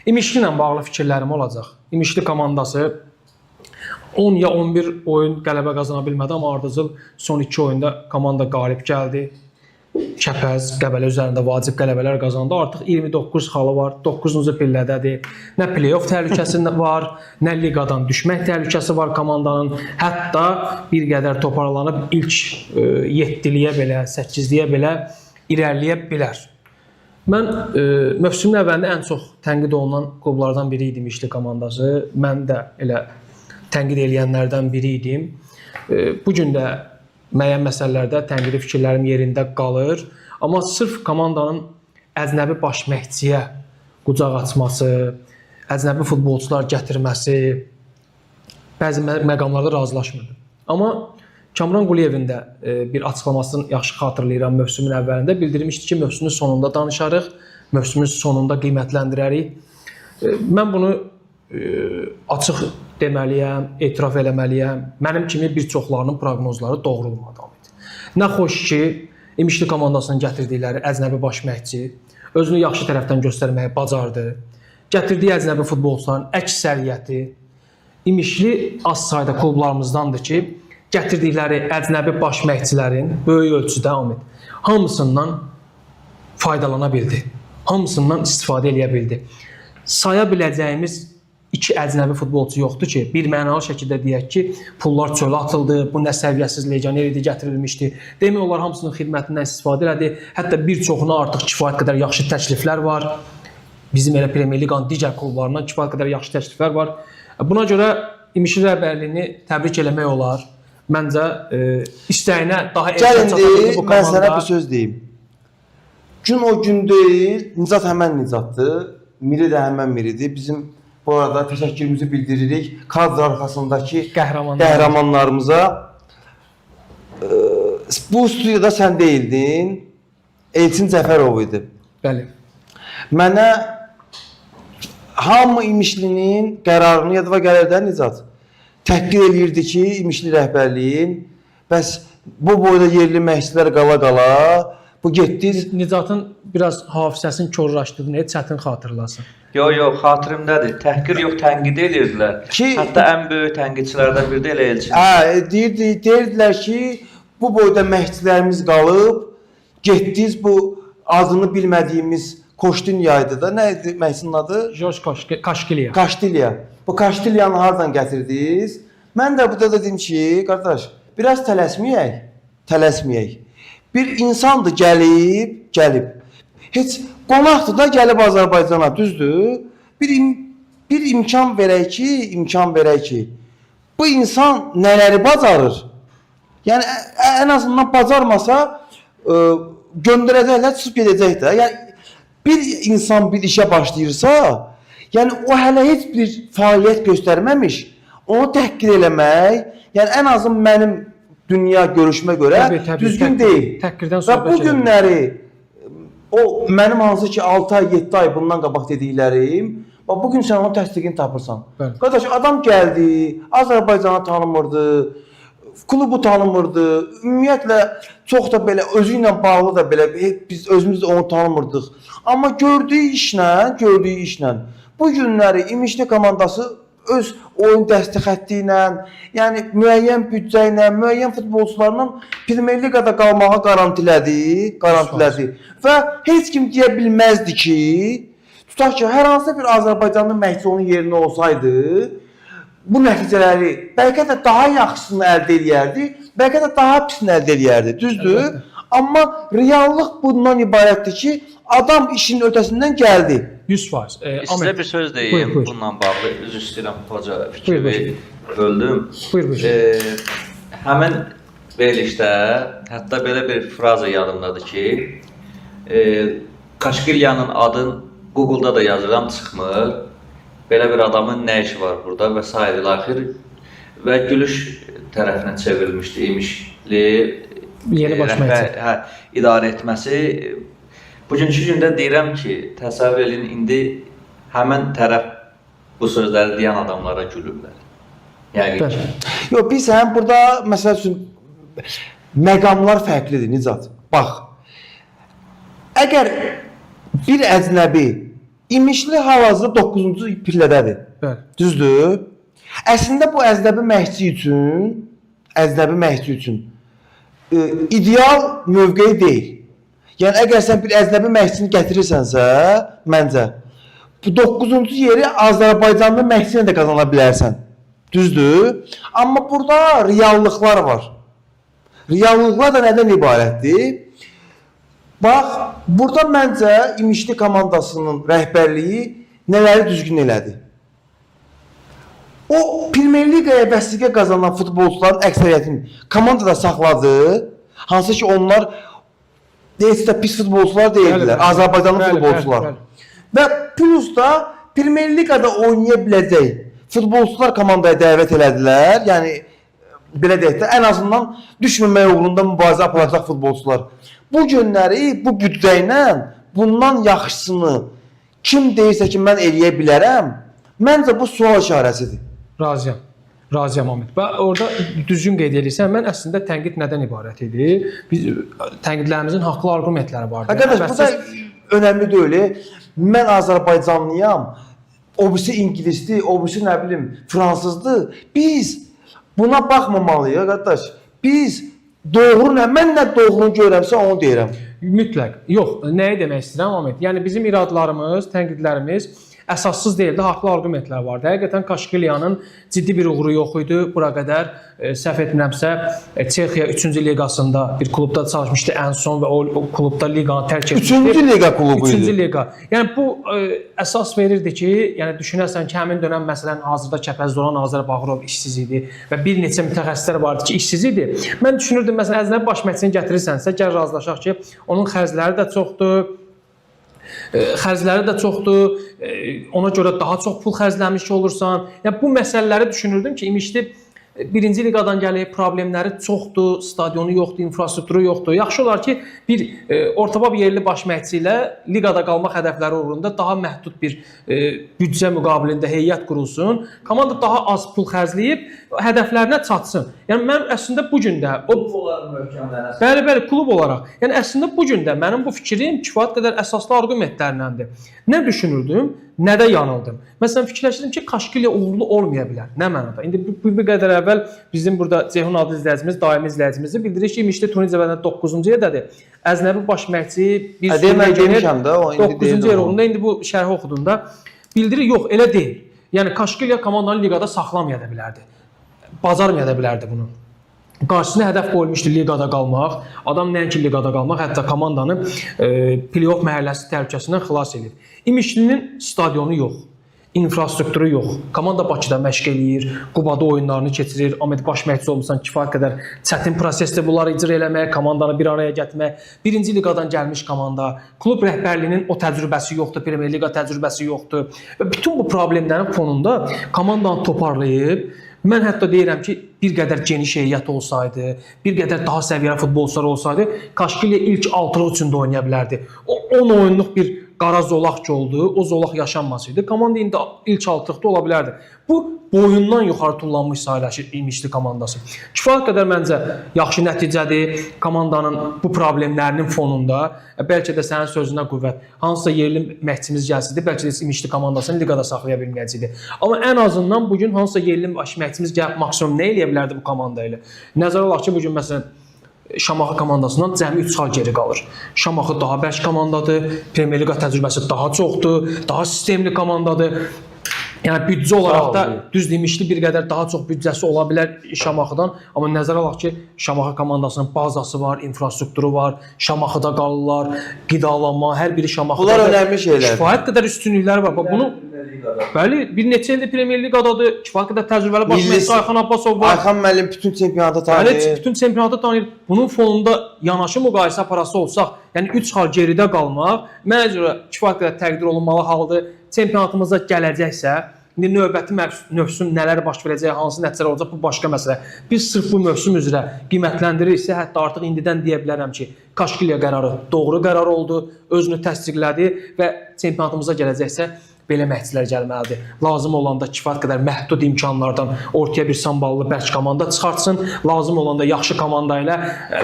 İmişli ilə bağlı fikirlərim olacaq. İmişli komandası 10 ya 11 oyun qələbə qazana bilmədi, amma ardıcıl son 2 oyunda komanda qalib gəldi. Kəpəz, Qəbələ üzərində vacib qələbələr qazandı. Artıq 29 xalı var, 9-cu pillədədir. Nə play-off təhlükəsi var, nə liqadan düşmək təhlükəsi var komandanın. Hətta bir qədər toparlanıb ilk 7-liyə belə, 8-liyə belə irəliləyə bilər. Mən mövsümün əvvəlində ən çox tənqid olunan klublardan biri idim İmişli komandası. Mən də elə tənqid edilənlərdən biri idim. Bu gün də müəyyən məsələlərdə tənqidi fikirlərim yerində qalır. Amma sırf komandanın əcnəbi baş məşqçiyə qucaq açması, əcnəbi futbolçular gətirməsi bəzi məqamlarda razılaşmırdım. Amma Kamran Quliyevin də bir açıqlamasını yaxşı xatırlayıram mövsümün əvvəlində. Bildirmişdi ki, mövsümün sonunda danışarıq, mövsümün sonunda qiymətləndirərik. Mən bunu açıq deməliyəm, etiraf eləməliyəm. Mənim kimi bir çoxlarının proqnozları doğru olmadı. Nə xoş ki, İmişli komandasının gətirdikləri əcnəbi baş məşqçi özünü yaxşı tərəfdən göstərməyi bacardı. Gətirdiyi əcnəbi futbolçuların əksəriyyəti İmişli az sayda klublarımızdandır ki, gətirdikləri əcnəbi baş məşqçilərin böyük ölçüdə hamısından faydalana bildi. Hamısından istifadə edə bildi. Saya biləcəyimiz 2 əcnəbi futbolçu yoxdur ki, bir mənalı şəkildə deyək ki, pullar çölə atıldı, bu nə səviyyəsiz legioner idi, gətirilmişdi. Demək olar hamısının xidmətindən istifadə elədi. Hətta bir çoxuna artıq kifayət qədər yaxşı təkliflər var. Bizim elə Premier Liqanın digər klublarından kifayət qədər yaxşı təkliflər var. Buna görə İmişli rəhbərliyini təbrik eləmək olar. Məncə istəyinə daha erkən çatırdı bu komanda. Mən sənə bir söz deyim. Gün o gün deyil, Nicat həmən Nicatdır, Miri də həmən Miridir. Bizim bu arada təşəkkürümüzü bildiririk kadr arxasındakı qəhrəmanlarımıza. Bu studiyada sən deyildin, Elçin Cəfərov idi. Bəli. Mənə hamı İmişlinin qərarını yadıma gəlirdə Nicat. Təhqir eləyirdi ki, İmişli rəhbərliyin, bəs bu boyda yerli məşqçilər qala-qala, bu getdi. Nicatın biraz hafizəsinin korlaşdığını çətin xatırlasın. Yox, xatirimdədir. Təhqir yox, tənqid edirdilər. Hətta ən böyük tənqidçilərdən biri də elə Elçin. Deyirdilər ki, bu boyda məşqçilərimiz qalıb, getdiniz bu adını bilmədiyimiz Koştinyaydı da, nə idi məşqçinin adı? George Kaşkilya. Kaştilya. Bu Kaştilyanı hardan gətirdiniz? Mən də burada dedim ki, qardaş, biraz tələsməyək. Bir insandır gəlib. Heç qonaqdır da gəlib Azərbaycana, düzdür? Bir imkan verək ki, bu insan nələri bacarır? Yəni, ən azından bacarmasa, göndərəcəklər, çıxıb gedəcək də. Yəni, bir insan bir işə başlayırsa, yəni o hələ heç bir fəaliyyət göstərməmiş, onu təhqir eləmək, yəni ən azın mənim dünya görüşmə görə düzgün deyil. Və bu günləri, o mənim hansı ki 6 ay, 7 ay bundan qabaq dediklərim, bugün sən onun təsdiqini tapırsan. Qardaş, adam gəldi, Azərbaycanı tanımırdı, klubu tanımırdı, ümumiyyətlə çox da belə özü ilə bağlı da belə biz özümüz də onu tanımırdıq. Amma gördüyü işlə bu günləri İmişli komandası öz oyun dəstək xətti ilə, yəni müəyyən büdcə ilə, müəyyən futbolçularla Premier Liqada qalmağı garantilədi. Və heç kim deyə bilməzdi ki, tutaq ki, hər hansı bir Azərbaycanlı məşqçi onun yerində olsaydı, bu nəticələri bəlkə də daha yaxşısını əldə edərdi, bəlkə də daha pisini əldə edərdi, düzdür? Amma reallıq bundan ibarətdir ki, adam işin ötəsindən gəldi. 100%. Sizə bir söz deyim bununla bağlı. Üzr istəyirəm, hoca fikrimi böldüm. Həmin verilişdə hətta belə bir fraza yadımdadır ki, Kaşkilyanın adın Google-da da yazıram, çıxmır. Belə bir adamın nə işi var burada və s. ilaxır və gülüş tərəfinə çevrilmişdi İmişli idarə etməsi. Bugünkü gündə deyirəm ki, təsəvvür edin, indi həmən tərəf bu sözləri deyən adamlara gülürlər. Yəni ki. Yox, biz burada, məsəl üçün, məqamlar fərqlidir, Nicat. Bax, əgər bir əcnəbi İmişli hal-hazırda 9-cu pillədədir. Bəli. Düzdür? Əslində bu əznəbi məşqçi üçün ideal mövqeyi deyil. Yəni əgər sən bir əznəbi məşqçini gətirirsənsə, məncə bu 9-cu yeri Azərbaycanlı məşqçi ilə də qazana bilərsən. Düzdür? Amma burada reallıqlar var. Reallıqlar da nədən ibarətdir? Bax, burada məncə İmişli komandasının rəhbərliyi nələri düzgün elədi? O Premyer Liqaya vəsiqə qazanan futbolçuların əksəriyyətini komandada saxladı. Hansı ki onlar heç də pis futbolçular deyildilər, Azərbaycanlı futbolçular. Və plus da Premyer Liqada oynaya biləcək futbolçular komandaya dəvət elədilər. Yəni belə deyək də ən azından düşməmək uğrunda mübarizə aparacaq futbolçular. Bu günləri bu büdcə ilə bundan yaxşısını kim deyirsə ki mən eləyə bilərəm, məncə bu sual işarəsidir. Razıyam. Razıyam Ahmet. Və orada düzgün qeyd edirsən, mən əslində tənqid nədən ibarət idi? Biz tənqidlərimizin haqlı arqumentləri vardı. Qardaş, bu da önəmli deyil. Mən Azərbaycanlıyam. O birisi ingilisdir, o birisi nə bilim fransızdır. Biz buna baxmamalıyıq, qardaş. Biz doğru nə, mən nə doğrunu görəmsə onu deyirəm. Mütləq. Yox, nəyi demək istəyirəm Ahmet? Yəni bizim iradlarımız, tənqidlərimiz əsassız deyildi, haqlı arqumentlər vardı. Həqiqətən Kaşqilyanın ciddi bir uğuru yox idi. Bura qədər səhv etmirəmsə Çexiya 3-cü liqasında bir klubda çalışmışdı ən son və o klubda liqanı tərk etmişdi. 3-cü liqa klubu idi. 3-cü liqa. Yəni bu əsas verirdi ki, yəni düşünərsən ki, həmin dönəm məsələn hazırda Kəpəzdə olan Azər Bağırov işsiz idi və bir neçə mütəxəssislər vardı ki, işsiz idi. Mən düşünürdüm məsələn əznəbi baş məşqçini gətirirsənsə, gəl razılaşaq ki, onun xərcləri də çoxdur. Ona görə daha çox pul xərcləmiş olursan. Yəni bu məsələləri düşünürdüm ki, İmişli birinci liqadan gəlib, problemləri çoxdur, stadionu yoxdur, infrastrukturu yoxdur. Yaxşı olar ki, bir ortabab yerli baş məşqçi ilə liqada qalmaq hədəfləri uğrunda daha məhdud bir büdcə müqabilində heyət qurulsun. Komanda daha az pul xərcləyib hədəflərinə çatsın. Yəni mən əslində bu gün də Bəli, klub olaraq. Yəni əslində bu gün də mənim bu fikrim kifayət qədər əsaslı arqumentlərləndir. Nə düşünürdüm, nə də yanıldım. Məsələn fikirləşirdim ki, Kaşqilya uğurlu olmaya bilər. Nə mənada? İndi bir qədər əvvəl bizim burada Ceyhun adlı izləyicimiz, daimi izləyicimiz bildirir ki, İmişli Tunis əvvəlində 9-cu yerdədir. Əznəbi baş məşqçi bir demişəm də, o indi 9-cu yer uğrunda indi bu şərhi oxuduğunda bildirir, yox, elə deyil. Yəni Kaşqilya komandanı liqada saxlamaya da bilərdi. Bacarmaya da bilərdi bunu. Qarşısına hədəf qoyulmuşdu liqada qalmaq. Adam nəinki liqada qalmaq, hətta komandanı play-off mərhələsi təhlükəsindən xilas edir. İmişlinin stadionu yox, infrastrukturu yox. Komanda Bakıda məşq eləyir, Qubada oyunlarını keçirir. Ahmet baş məşqçi olmusan kifayət qədər çətin prosesdə bunları icra eləmək, komandanı bir araya gətirmək. Birinci liqadan gəlmiş komanda, klub rəhbərliyinin o təcrübəsi yoxdur, Premyer Liqa təcrübəsi yoxdur. Və bütün bu problemlərin fonunda komandanı toparlayıb, mən hətta deyirəm ki, bir qədər geniş heyət olsaydı, bir qədər daha səviyyəli futbolçular olsaydı, Kaşqilya ilk 6-lıq üçün də oynaya bilərdi. O 10 oyunluq bir qara zolaq ki oldu, o zolaq yaşanmasaydı, komanda indi ilk 6-lıqda ola bilərdi. Bu boyundan yuxarı tullanmış sayılaşır İmişli komandası. Kifayət qədər məncə yaxşı nəticədir. Komandanın bu problemlərinin fonunda, bəlkə də sənin sözünə qüvvət, hansısa yerli məşqçimiz gəlsəydi, bəlkə də İmişli komandasını liqada saxlaya bilməyəcəkdi. Amma ən azından bugün hansısa yerli məşqçimiz gəlib maksimum nə eləyə bilərdi bu komanda ilə? Nəzərə alaq ki, bugün məsələn Şamaxı komandasından cəmi 3 xal geri qalır. Şamaxı daha bərk komandadır, Premyer Liqa təcrübəsi daha çoxdur, daha sistemli komandadır. Yəni büdcə olaraq da düz demişdi, bir qədər daha çox büdcəsi ola bilər Şamaxıdan. Amma nəzərə alaq ki, Şamaxı komandasının bazası var, infrastrukturu var, Şamaxıda qalırlar, qidalanma, hər biri Şamaxıda. Bunlar önəmli şeylərdir. Kifayət qədər üstünlükləri var. Bunu bəli, bir neçə ildir Premyer Liqadadır. Kifayət qədər təcrübəli baş məşqçi Ayxan Abbasov var. Ayxan müəllim bütün çempionatı tanıyır. Bəli, bütün çempionatı tanıyır. Bunun fonunda yanaşı müqayisə aparası olsaq, yəni 3 xal geridə qalmaq mənə görə kifayət qədər təqdir olunmalı haldır. Çempionatımıza gələcəksə, indi növbəti mövsüm nələr baş verəcək, hansı nəticələr olacaq, bu başqa məsələ. Biz sırf bu mövsüm üzrə qiymətləndirirsə, hətta artıq indidən deyə bilərəm ki, Kaşqilya qərarı doğru qərar oldu, özünü təsdiqlədi və çempionatımıza gələcəksə, belə məşqçilər gəlməlidir. Lazım olanda kifayət qədər məhdud imkanlardan ortaya bir samballı bərk komanda çıxartsın. Lazım olanda yaxşı komanda ilə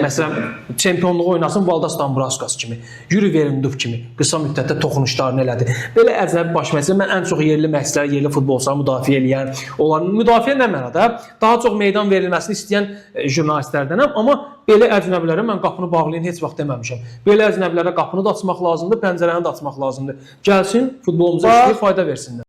məsələn çempionluğu oynasın Valdas Dambrauskas kimi, Yuri Verindov kimi qısa müddətdə toxunuşlarını elədi. Belə əcnəbi baş məşqçilər mən ən çox yerli məşqçilər, yerli futbolçuları müdafiə edən, onların müdafiə nə mənada daha çox meydan verilməsini istəyən jurnalistlərdənəm, amma belə əcnəbilərə mən qapını bağlayın heç vaxt deməmişəm. Belə əcnəbilərə qapını da açmaq lazımdır, pəncərəni də açmaq lazımdır. Gəlsin, futbolumuza işləyib fayda versinlər.